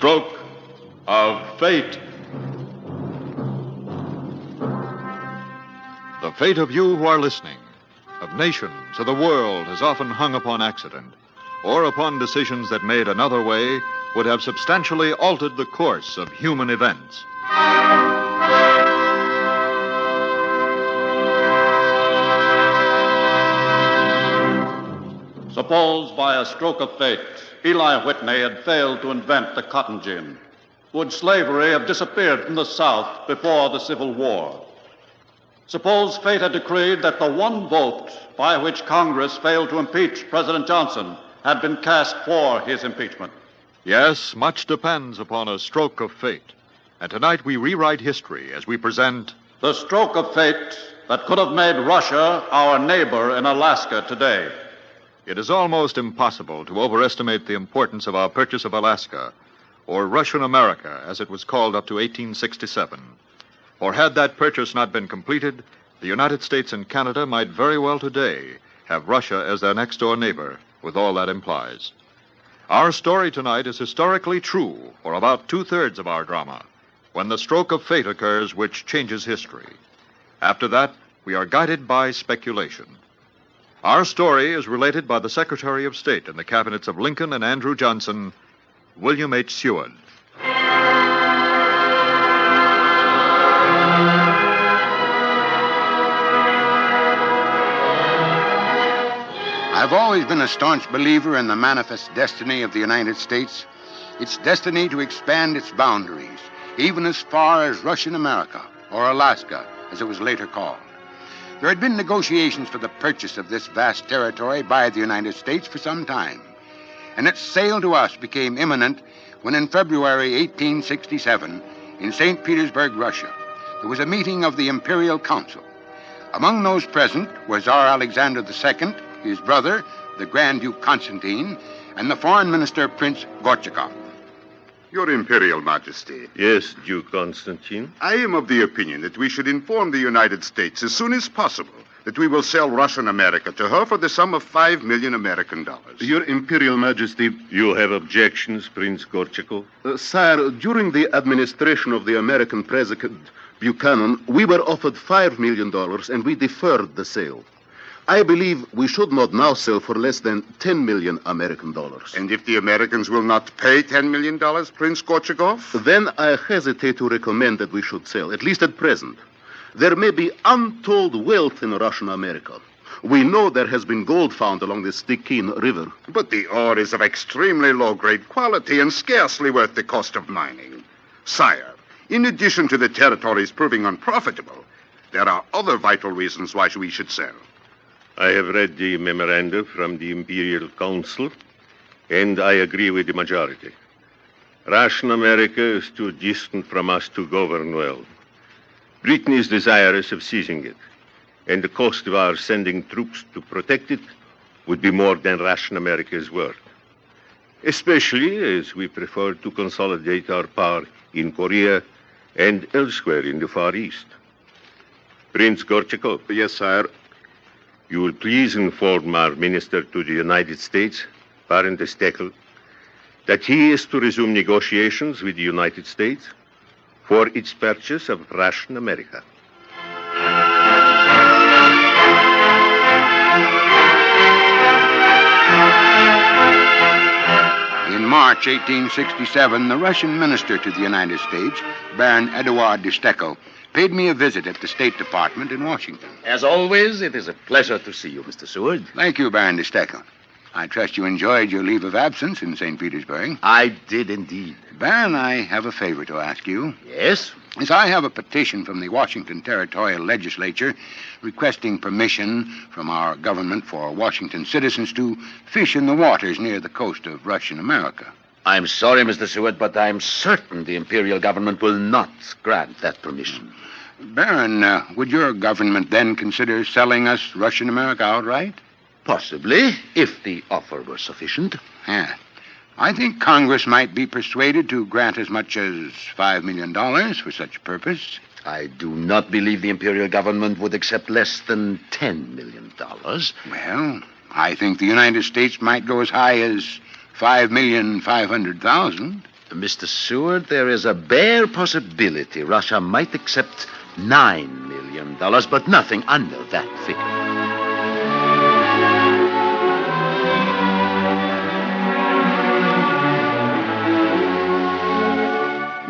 stroke of fate. The fate of you who are listening, of nations, of the world, has often hung upon accident, or upon decisions that made another way would have substantially altered the course of human events. Suppose by a stroke of fate, Eli Whitney had failed to invent the cotton gin. Would slavery have disappeared from the South before the Civil War? Suppose fate had decreed that the one vote by which Congress failed to impeach President Johnson had been cast for his impeachment. Yes, much depends upon a stroke of fate. And tonight we rewrite history as we present The stroke of fate that could have made Russia our neighbor in Alaska today. It is almost impossible to overestimate the importance of our purchase of Alaska, or Russian America, as it was called up to 1867. For had that purchase not been completed, the United States and Canada might very well today have Russia as their next-door neighbor, with all that implies. Our story tonight is historically true for about two-thirds of our drama, when the stroke of fate occurs which changes history. After that, we are guided by speculation. Our story is related by the Secretary of State in the cabinets of Lincoln and Andrew Johnson, William H. Seward. I've always been a staunch believer in the manifest destiny of the United States, its destiny to expand its boundaries, even as far as Russian America, or Alaska, as it was later called. There had been negotiations for the purchase of this vast territory by the United States for some time, and its sale to us became imminent when in February 1867, in St. Petersburg, Russia, there was a meeting of the Imperial Council. Among those present were Tsar Alexander II, his brother, the Grand Duke Constantine, and the Foreign Minister, Prince Gorchakov. Your Imperial Majesty. Yes, Duke Constantine. I am of the opinion that we should inform the United States as soon as possible that we will sell Russian America to her for the sum of $5 million American dollars. Your Imperial Majesty. You have objections, Prince Gorchakov? Sire, during the administration of the American President Buchanan, we were offered $5 million and we deferred the sale. I believe we should not now sell for less than $10 million American dollars. And if the Americans will not pay $10 million, Prince Gorchakov? Then I hesitate to recommend that we should sell, at least at present. There may be untold wealth in Russian America. We know there has been gold found along the Stikine River. But the ore is of extremely low-grade quality and scarcely worth the cost of mining. Sire, in addition to the territories proving unprofitable, there are other vital reasons why we should sell. I have read the memoranda from the Imperial Council, and I agree with the majority. Russian America is too distant from us to govern well. Britain is desirous of seizing it, and the cost of our sending troops to protect it would be more than Russian America is worth, especially as we prefer to consolidate our power in Korea and elsewhere in the Far East. Prince Gorchakov. Yes, sire. You will please inform our minister to the United States, Baron de Steckel, that he is to resume negotiations with the United States for its purchase of Russian America. In March 1867, the Russian minister to the United States, Baron Eduard de Steckel, paid me a visit at the State Department in Washington. As always, it is a pleasure to see you, Mr. Seward. Thank you, Baron de Steckel. I trust you enjoyed your leave of absence in St. Petersburg. I did indeed. Baron, I have a favor to ask you. Yes? As I have a petition from the Washington Territorial Legislature requesting permission from our government for Washington citizens to fish in the waters near the coast of Russian America. I'm sorry, Mr. Seward, but I'm certain the Imperial government will not grant that permission. Baron, would your government then consider selling us Russian America outright? Possibly, if the offer were sufficient. Yeah. I think Congress might be persuaded to grant as much as $5 million for such a purpose. I do not believe the Imperial government would accept less than $10 million. Well, I think the United States might go as high as $5,500,000. Mr. Seward, there is a bare possibility Russia might accept $9 million, but nothing under that figure.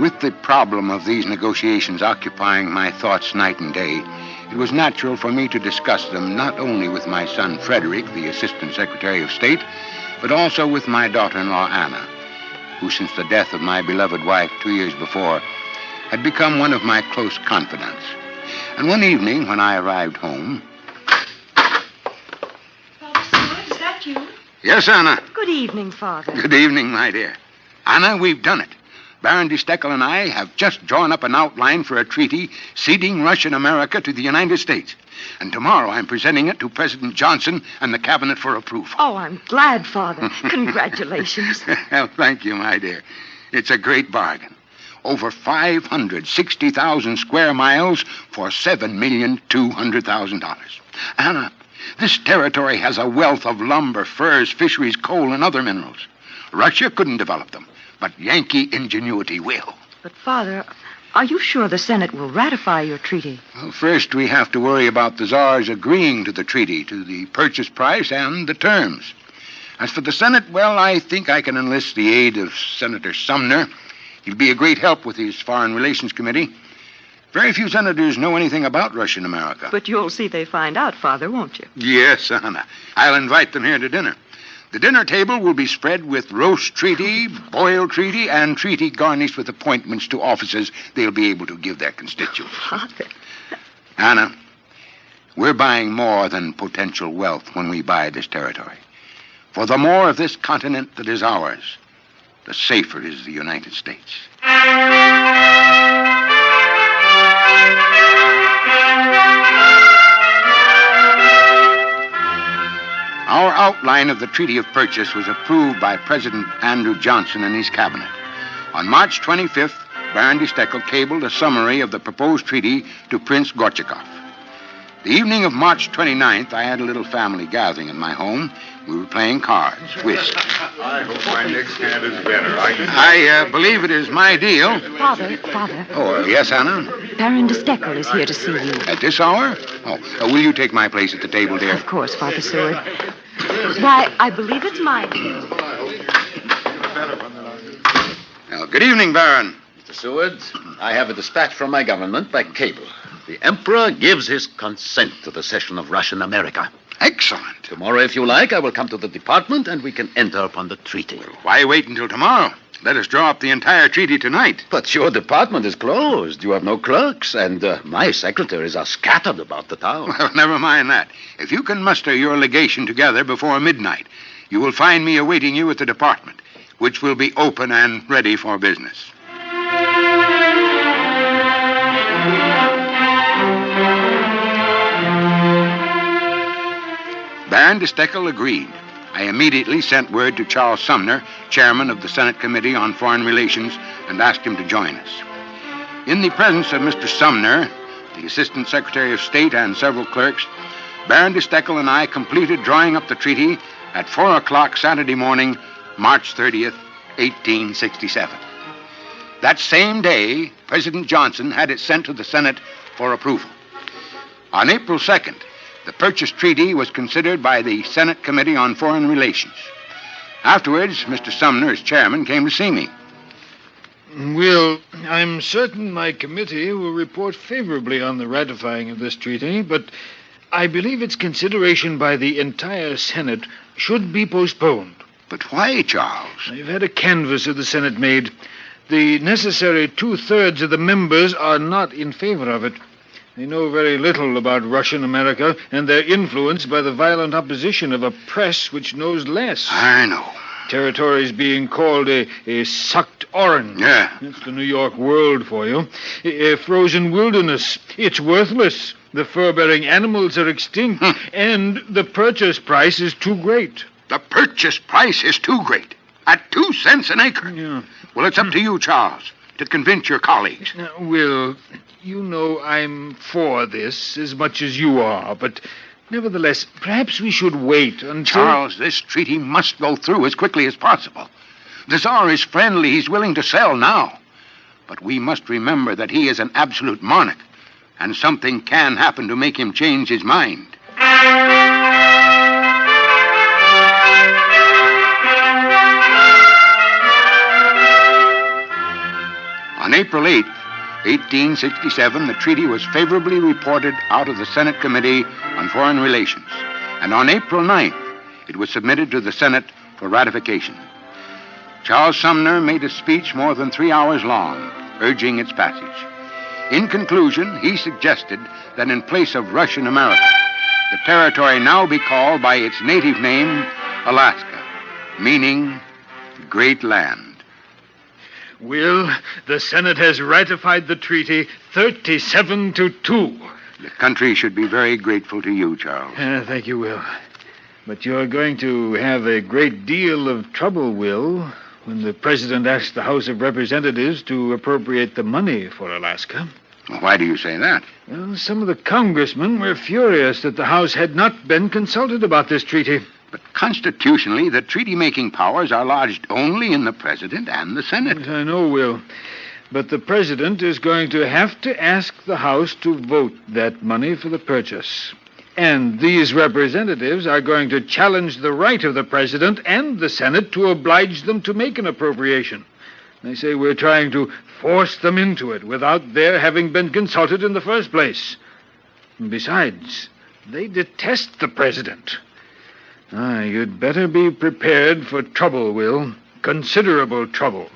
With the problem of these negotiations occupying my thoughts night and day, it was natural for me to discuss them not only with my son Frederick, the Assistant Secretary of State, but also with my daughter-in-law Anna, who since the death of my beloved wife 2 years before had become one of my close confidants. And one evening when I arrived home... Father Seward, is that you? Yes, Anna. Good evening, Father. Good evening, my dear. Anna, we've done it. Baron de Steckel and I have just drawn up an outline for a treaty ceding Russian America to the United States. And tomorrow I'm presenting it to President Johnson and the Cabinet for approval. Oh, I'm glad, Father. Congratulations. Well, thank you, my dear. It's a great bargain. Over 560,000 square miles for $7,200,000. Anna, this territory has a wealth of lumber, furs, fisheries, coal, and other minerals. Russia couldn't develop them, but Yankee ingenuity will. But, Father, are you sure the Senate will ratify your treaty? Well, first we have to worry about the Tsars agreeing to the treaty, to the purchase price and the terms. As for the Senate, well, I think I can enlist the aid of Senator Sumner. He'll be a great help with his Foreign Relations Committee. Very few senators know anything about Russian America. But you'll see they find out, Father, won't you? Yes, Anna. I'll invite them here to dinner. The dinner table will be spread with roast treaty, boiled treaty, and treaty garnished with appointments to offices they'll be able to give their constituents. Father. Anna, we're buying more than potential wealth when we buy this territory. For the more of this continent that is ours, the safer is the United States. Our outline of the Treaty of Purchase was approved by President Andrew Johnson and his cabinet. On March 25th, Baron de Steckel cabled a summary of the proposed treaty to Prince Gorchakov. The evening of March 29th, I had a little family gathering at my home. We were playing cards, whist. I hope my next hand is better. I believe it is my deal. Father. Oh, yes, Anna? Baron de Steckel is here to see you. At this hour? Oh, will you take my place at the table, dear? Of course, Father Seward. Why, I believe it's mine. Well, good evening, Baron. Mr. Seward, I have a dispatch from my government by cable. The Emperor gives his consent to the cession of Russian America. Excellent. Tomorrow, if you like, I will come to the department and we can enter upon the treaty. Why wait until tomorrow? Let us draw up the entire treaty tonight. But your department is closed. You have no clerks, and my secretaries are scattered about the town. Well, never mind that. If you can muster your legation together before midnight, you will find me awaiting you at the department, which will be open and ready for business. Baron de Steckel agreed. I immediately sent word to Charles Sumner, chairman of the Senate Committee on Foreign Relations, and asked him to join us. In the presence of Mr. Sumner, the Assistant Secretary of State, and several clerks, Baron de Steckel and I completed drawing up the treaty at 4 o'clock Saturday morning, March 30th, 1867. That same day, President Johnson had it sent to the Senate for approval. On April 2nd, the purchase treaty was considered by the Senate Committee on Foreign Relations. Afterwards, Mr. Sumner, as chairman, came to see me. Well, I'm certain my committee will report favorably on the ratifying of this treaty, but I believe its consideration by the entire Senate should be postponed. But why, Charles? I've had a canvass of the Senate made. The necessary 2/3 of the members are not in favor of it. They know very little about Russian America, and they're influenced by the violent opposition of a press which knows less. I know. Territories being called a sucked orange. Yeah. That's the New York World for you. A frozen wilderness. It's worthless. The fur-bearing animals are extinct, and the purchase price is too great. The purchase price is too great. At 2 cents an acre. Yeah. Well, it's up to you, Charles, to convince your colleagues. Now, Will, you know I'm for this as much as you are, but nevertheless, perhaps we should wait until... Charles, this treaty must go through as quickly as possible. The Tsar is friendly. He's willing to sell now. But we must remember that he is an absolute monarch, and something can happen to make him change his mind. On April 8th, 1867, the treaty was favorably reported out of the Senate Committee on Foreign Relations. And on April 9th, it was submitted to the Senate for ratification. Charles Sumner made a speech more than 3 hours long, urging its passage. In conclusion, he suggested that in place of Russian America, the territory now be called by its native name, Alaska, meaning Great Land. Will, the Senate has ratified the treaty 37-2. The country should be very grateful to you, Charles. Thank you, Will. But you're going to have a great deal of trouble, Will, when the President asks the House of Representatives to appropriate the money for Alaska. Well, why do you say that? Well, some of the congressmen were furious that the House had not been consulted about this treaty. But constitutionally, the treaty-making powers are lodged only in the President and the Senate. I know, Will. But the President is going to have to ask the House to vote that money for the purchase. And these representatives are going to challenge the right of the President and the Senate to oblige them to make an appropriation. They say we're trying to force them into it without their having been consulted in the first place. And besides, they detest the President. You'd better be prepared for trouble, Will. Considerable trouble.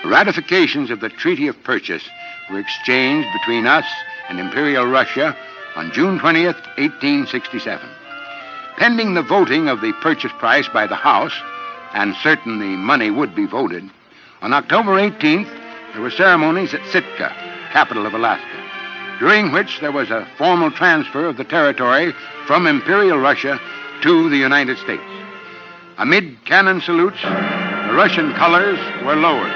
Ratifications of the Treaty of Purchase were exchanged between us and Imperial Russia on June 20th, 1867. Pending the voting of the purchase price by the House, and certain the money would be voted, on October 18th, there were ceremonies at Sitka, capital of Alaska, during which there was a formal transfer of the territory from Imperial Russia to the United States. Amid cannon salutes, the Russian colors were lowered.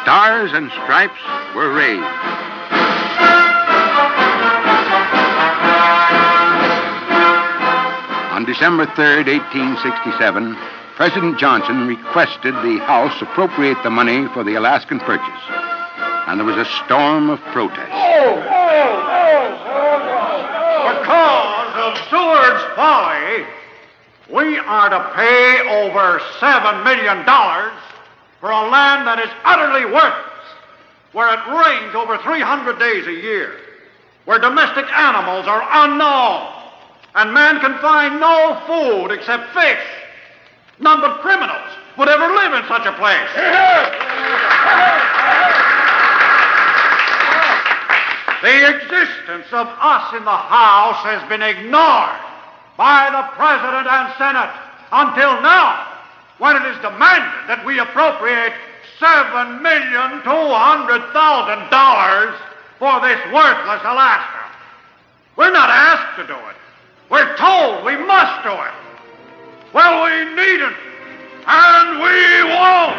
Stars and stripes were raised. On December 3rd, 1867, President Johnson requested the House appropriate the money for the Alaskan purchase. And there was a storm of protest. Because of Seward's folly, we are to pay over $7 million for a land that is utterly worthless, where it rains over 300 days a year, where domestic animals are unknown, and man can find no food except fish. None but criminals would ever live in such a place. The existence of us in the House has been ignored by the President and Senate until now, when it is demanded that we appropriate $7,200,000 for this worthless Alaska. We're not asked to do it. We're told we must do it. Well, we needn't, and we won't.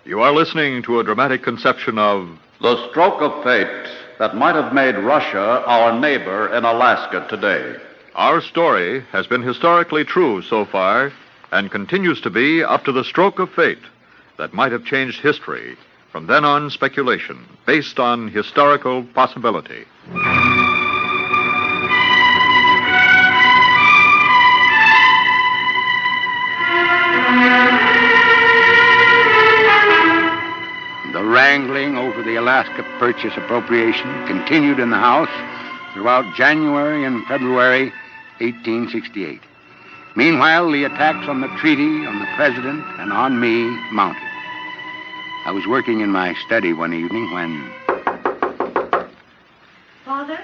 You are listening to a dramatic conception of The stroke of fate that might have made Russia our neighbor in Alaska today. Our story has been historically true so far and continues to be up to the stroke of fate that might have changed history. From then on, speculation based on historical possibility. The wrangling over the Alaska purchase appropriation continued in the House throughout January and February 1868. Meanwhile, the attacks on the treaty, on the president, and on me mounted. I was working in my study one evening when... Father,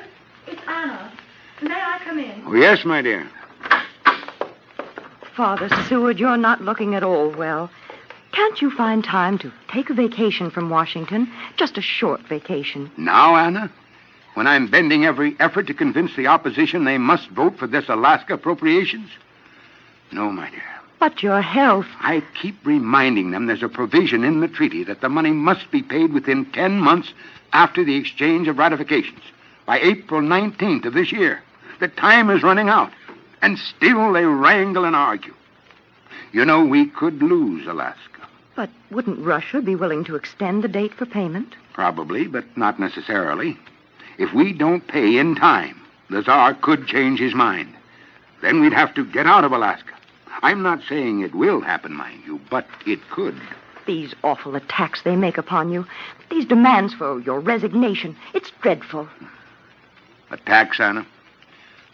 it's Anna. May I come in? Oh, yes, my dear. Father Seward, you're not looking at all well. Can't you find time to take a vacation from Washington? Just a short vacation. Now, Anna, when I'm bending every effort to convince the opposition they must vote for this Alaska appropriations? No, my dear. But your health... I keep reminding them there's a provision in the treaty that the money must be paid within 10 months after the exchange of ratifications, by April 19th of this year. The time is running out, and still they wrangle and argue. You know, we could lose Alaska. But wouldn't Russia be willing to extend the date for payment? Probably, but not necessarily. If we don't pay in time, the Tsar could change his mind. Then we'd have to get out of Alaska. I'm not saying it will happen, mind you, but it could. These awful attacks they make upon you, these demands for your resignation, it's dreadful. Attacks, Anna?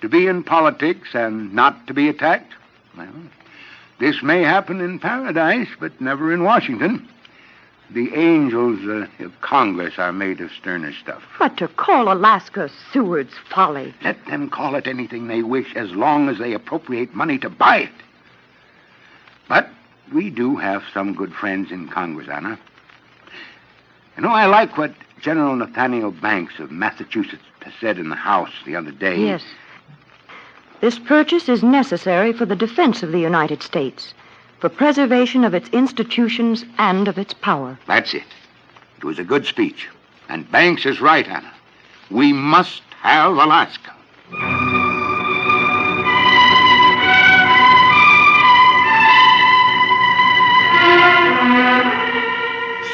To be in politics and not to be attacked? Well, this may happen in paradise, but never in Washington. The angels of Congress are made of sterner stuff. But to call Alaska Seward's folly... Let them call it anything they wish as long as they appropriate money to buy it. But we do have some good friends in Congress, Anna. You know, I like what General Nathaniel Banks of Massachusetts said in the House the other day. Yes. This purchase is necessary for the defense of the United States, for preservation of its institutions and of its power. That's it. It was a good speech. And Banks is right, Anna. We must have Alaska.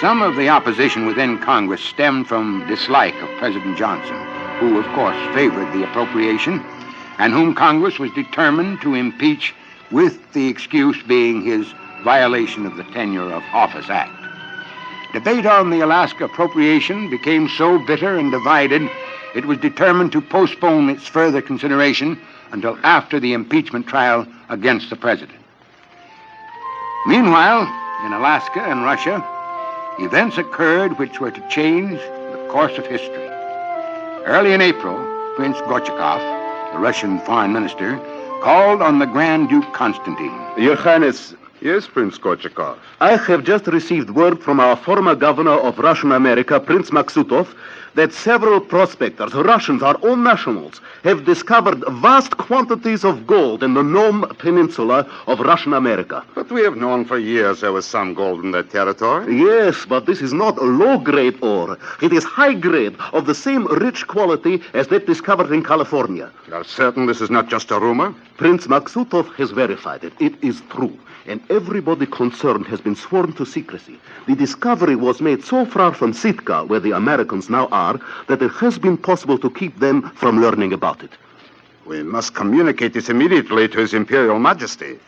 Some of the opposition within Congress stemmed from dislike of President Johnson, who, of course, favored the appropriation, and whom Congress was determined to impeach, with the excuse being his violation of the Tenure of Office Act. Debate on the Alaska appropriation became so bitter and divided, it was determined to postpone its further consideration until after the impeachment trial against the president. Meanwhile, in Alaska and Russia, events occurred which were to change the course of history. Early in April, Prince Gorchakov, the Russian foreign minister, called on the Grand Duke Constantine. Your Highness, Yes, Prince Gorchakov. I have just received word from our former governor of Russian America, Prince Maksutov, that several prospectors, Russians, our own nationals, have discovered vast quantities of gold in the Nome Peninsula of Russian America. But we have known for years there was some gold in that territory. Yes, but this is not low-grade ore. It is high-grade, of the same rich quality as that discovered in California. You are certain this is not just a rumor? Prince Maksutov has verified it. It is true. And everybody concerned has been sworn to secrecy. The discovery was made so far from Sitka, where the Americans now are, that it has been possible to keep them from learning about it. We must communicate this immediately to His Imperial Majesty.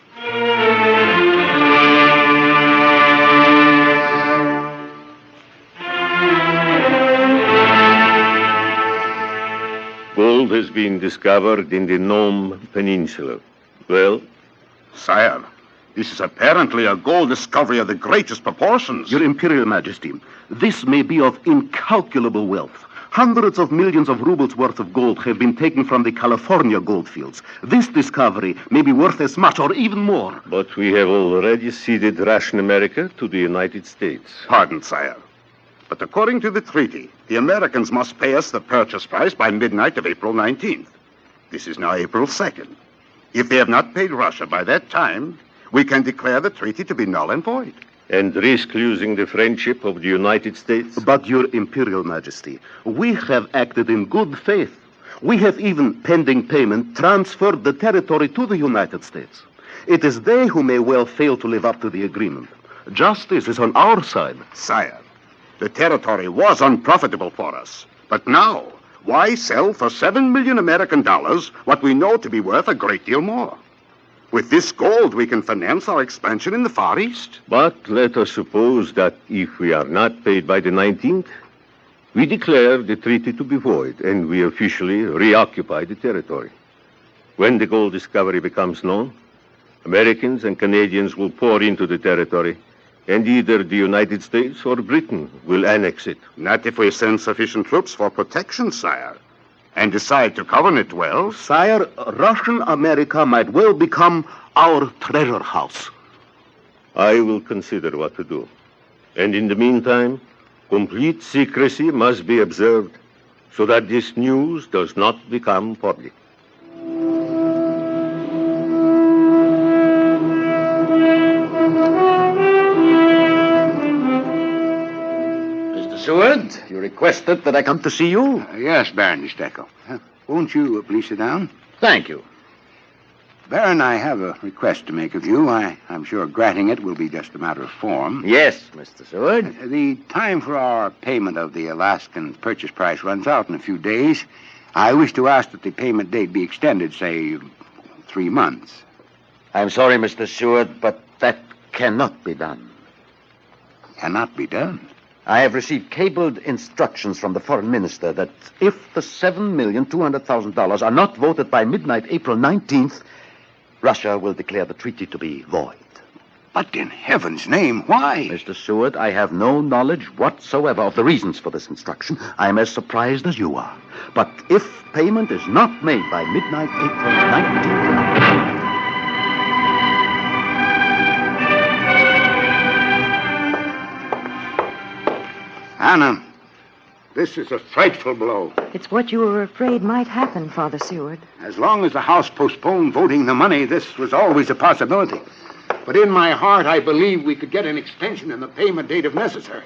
Gold has been discovered in the Nome Peninsula. Well? Sire, this is apparently a gold discovery of the greatest proportions. Your Imperial Majesty, this may be of incalculable wealth. Hundreds of millions of rubles worth of gold have been taken from the California goldfields. This discovery may be worth as much or even more. But we have already ceded Russian America to the United States. Pardon, sire. But according to the treaty, the Americans must pay us the purchase price by midnight of April 19th. This is now April 2nd. If they have not paid Russia by that time, we can declare the treaty to be null and void. And risk losing the friendship of the United States? But, Your Imperial Majesty, we have acted in good faith. We have even, pending payment, transferred the territory to the United States. It is they who may well fail to live up to the agreement. Justice is on our side. Sire, the territory was unprofitable for us. But now, why sell for $7 million American dollars what we know to be worth a great deal more? With this gold, we can finance our expansion in the Far East. But let us suppose that if we are not paid by the 19th, we declare the treaty to be void and we officially reoccupy the territory. When the gold discovery becomes known, Americans and Canadians will pour into the territory, and either the United States or Britain will annex it. Not if we send sufficient troops for protection, sire, and decide to govern it well. Sire, Russian America might well become our treasure house. I will consider what to do. And in the meantime, complete secrecy must be observed so that this news does not become public. Mr. Seward, you requested that I come to see you? Yes, Baron de Steckel. Won't you please sit down? Thank you. Baron, I have a request to make of you. I'm sure granting it will be just a matter of form. Yes, Mr. Seward. The time for our payment of the Alaskan purchase price runs out in a few days. I wish to ask that the payment date be extended, say, 3 months. I'm sorry, Mr. Seward, but that cannot be done. Cannot be done. I have received cabled instructions from the foreign minister that if the $7,200,000 are not voted by midnight April 19th, Russia will declare the treaty to be void. But in heaven's name, why? Mr. Seward, I have no knowledge whatsoever of the reasons for this instruction. I am as surprised as you are. But if payment is not made by midnight April 19th... Anna, this is a frightful blow. It's what you were afraid might happen, Father Seward. As long as the House postponed voting the money, this was always a possibility. But in my heart, I believe we could get an extension in the payment date if necessary.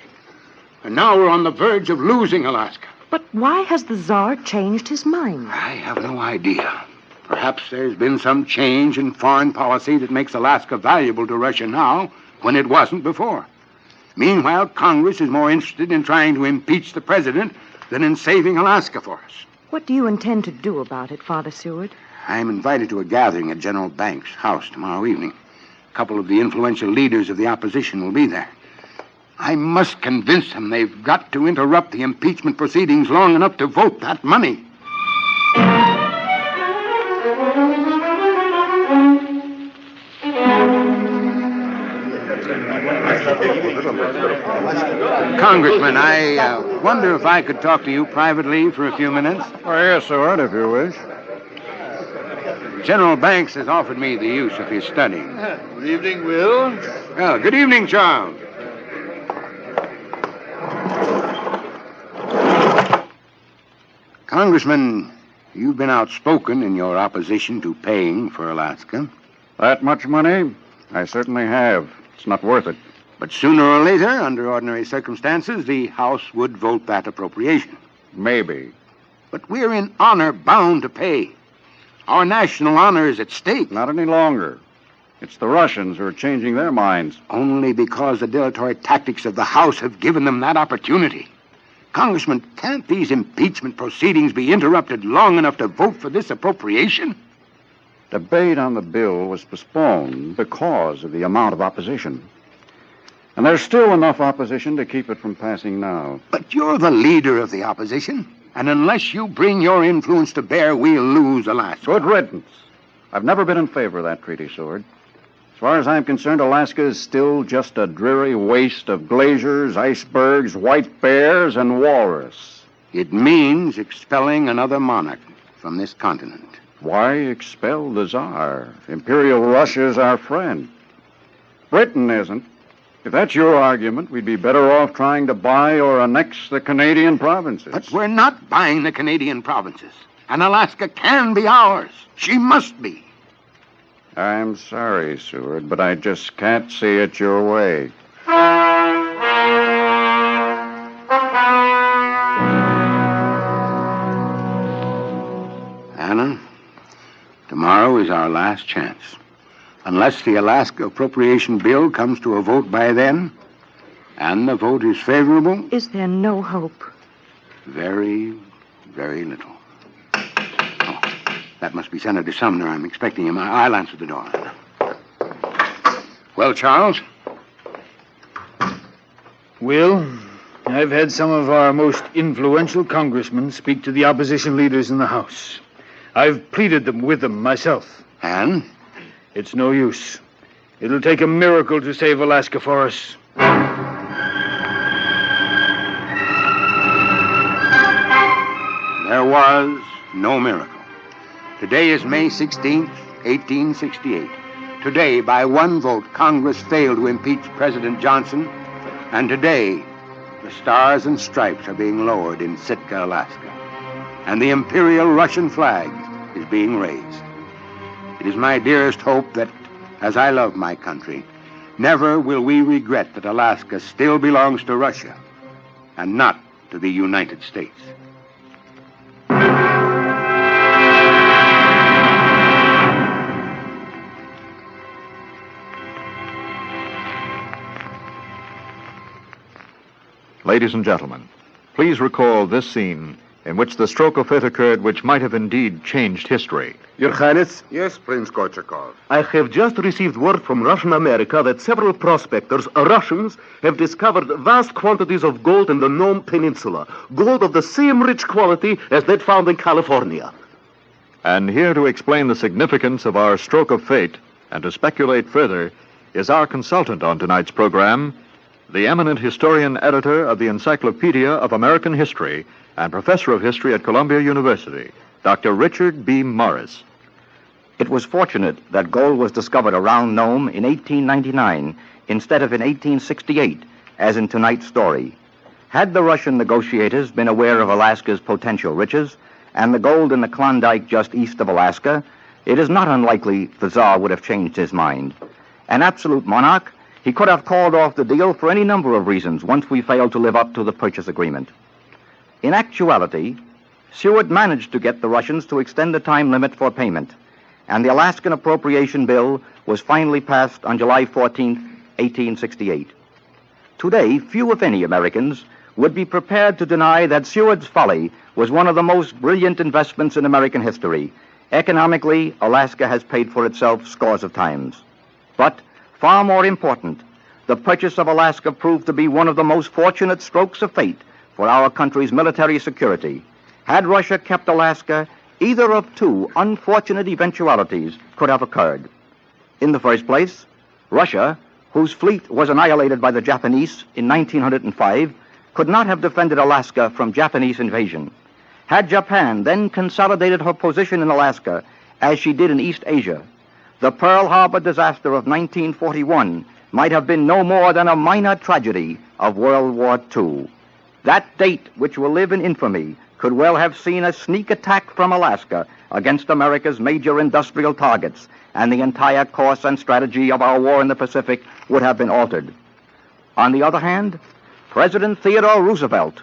And now we're on the verge of losing Alaska. But why has the Tsar changed his mind? I have no idea. Perhaps there's been some change in foreign policy that makes Alaska valuable to Russia now when it wasn't before. Meanwhile, Congress is more interested in trying to impeach the president than in saving Alaska for us. What do you intend to do about it, Father Seward? I'm invited to a gathering at General Banks' house tomorrow evening. A couple of the influential leaders of the opposition will be there. I must convince them they've got to interrupt the impeachment proceedings long enough to vote that money. Congressman, I wonder if I could talk to you privately for a few minutes. Oh, yes, Seward, if you wish. General Banks has offered me the use of his study. Good evening, Will. Well, good evening, Charles. Congressman, you've been outspoken in your opposition to paying for Alaska. That much money? I certainly have. It's not worth it. But sooner or later, under ordinary circumstances, the House would vote that appropriation. Maybe. But we're in honor bound to pay. Our national honor is at stake. Not any longer. It's the Russians who are changing their minds. Only because the dilatory tactics of the House have given them that opportunity. Congressman, can't these impeachment proceedings be interrupted long enough to vote for this appropriation? Debate on the bill was postponed because of the amount of opposition. And there's still enough opposition to keep it from passing now. But you're the leader of the opposition. And unless you bring your influence to bear, we'll lose Alaska. Good riddance. I've never been in favor of that treaty, Seward. As far as I'm concerned, Alaska is still just a dreary waste of glaciers, icebergs, white bears, and walrus. It means expelling another monarch from this continent. Why expel the Tsar? Imperial Russia's our friend. Britain isn't. If that's your argument, we'd be better off trying to buy or annex the Canadian provinces. But we're not buying the Canadian provinces. And Alaska can be ours. She must be. I'm sorry, Seward, but I just can't see it your way. Anna, tomorrow is our last chance. Unless the Alaska appropriation bill comes to a vote by then, and the vote is favorable... Is there no hope? Very, very little. Oh, that must be Senator Sumner. I'm expecting him. I'll answer the door. Well, Charles? Will, I've had some of our most influential congressmen speak to the opposition leaders in the House. I've pleaded with them myself. And? It's no use. It'll take a miracle to save Alaska for us. There was no miracle. Today is May 16th, 1868. Today, by one vote, Congress failed to impeach President Johnson. And today, the stars and stripes are being lowered in Sitka, Alaska. And the imperial Russian flag is being raised. It is my dearest hope that, as I love my country, never will we regret that Alaska still belongs to Russia and not to the United States. Ladies and gentlemen, please recall this scene in which the stroke of fate occurred which might have indeed changed history. Your Highness, Yes, Prince Gorchakov. I have just received word from Russian America that several prospectors, Russians, have discovered vast quantities of gold in the Nome Peninsula. Gold of the same rich quality as that found in California. And here to explain the significance of our stroke of fate and to speculate further is our consultant on tonight's program, the eminent historian editor of the Encyclopedia of American History and professor of history at Columbia University, Dr. Richard B. Morris. It was fortunate that gold was discovered around Nome in 1899 instead of in 1868, as in tonight's story. Had the Russian negotiators been aware of Alaska's potential riches and the gold in the Klondike just east of Alaska, it is not unlikely the Tsar would have changed his mind. An absolute monarch, he could have called off the deal for any number of reasons once we failed to live up to the purchase agreement. In actuality, Seward managed to get the Russians to extend the time limit for payment, and the Alaskan Appropriation Bill was finally passed on July 14, 1868. Today, few, if any, Americans would be prepared to deny that Seward's folly was one of the most brilliant investments in American history. Economically, Alaska has paid for itself scores of times. But far more important, the purchase of Alaska proved to be one of the most fortunate strokes of fate for our country's military security. Had Russia kept Alaska, either of two unfortunate eventualities could have occurred. In the first place, Russia, whose fleet was annihilated by the Japanese in 1905, could not have defended Alaska from Japanese invasion. Had Japan then consolidated her position in Alaska as she did in East Asia, the Pearl Harbor disaster of 1941 might have been no more than a minor tragedy of World War II. That date, which will live in infamy, could well have seen a sneak attack from Alaska against America's major industrial targets, and the entire course and strategy of our war in the Pacific would have been altered. On the other hand, President Theodore Roosevelt,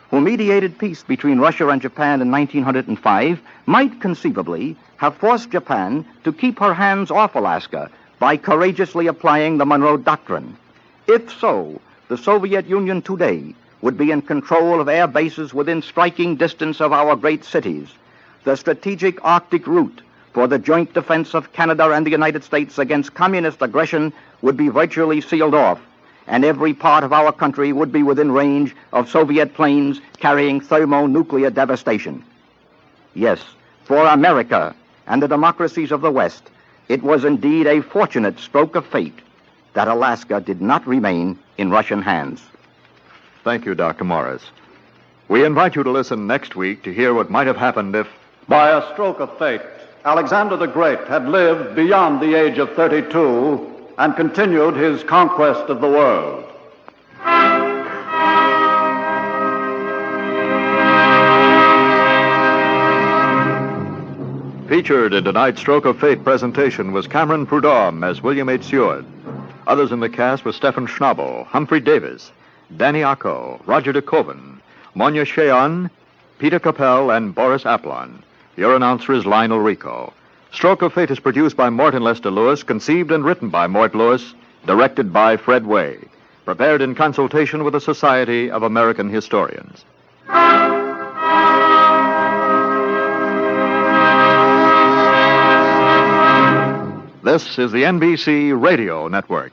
who mediated peace between Russia and Japan in 1905, might conceivably have forced Japan to keep her hands off Alaska by courageously applying the Monroe Doctrine. If so, the Soviet Union today would be in control of air bases within striking distance of our great cities. The strategic Arctic route for the joint defense of Canada and the United States against communist aggression would be virtually sealed off, and every part of our country would be within range of Soviet planes carrying thermonuclear devastation. Yes, for America and the democracies of the West, it was indeed a fortunate stroke of fate that Alaska did not remain in Russian hands. Thank you, Dr. Morris. We invite you to listen next week to hear what might have happened if, by a stroke of fate, Alexander the Great had lived beyond the age of 32 and continued his conquest of the world. featured in tonight's Stroke of Fate presentation was Cameron Prudhomme as William H. Seward. Others in the cast were Stephen Schnabel, Humphrey Davis, Danny Acco, Roger de Koven, Monya Sheon, Peter Capel, and Boris Aplon. Your announcer is Lionel Rico. Stroke of Fate is produced by Mort and Lester Lewis, conceived and written by Mort Lewis, directed by Fred Way, prepared in consultation with the Society of American Historians. This is the NBC Radio Network.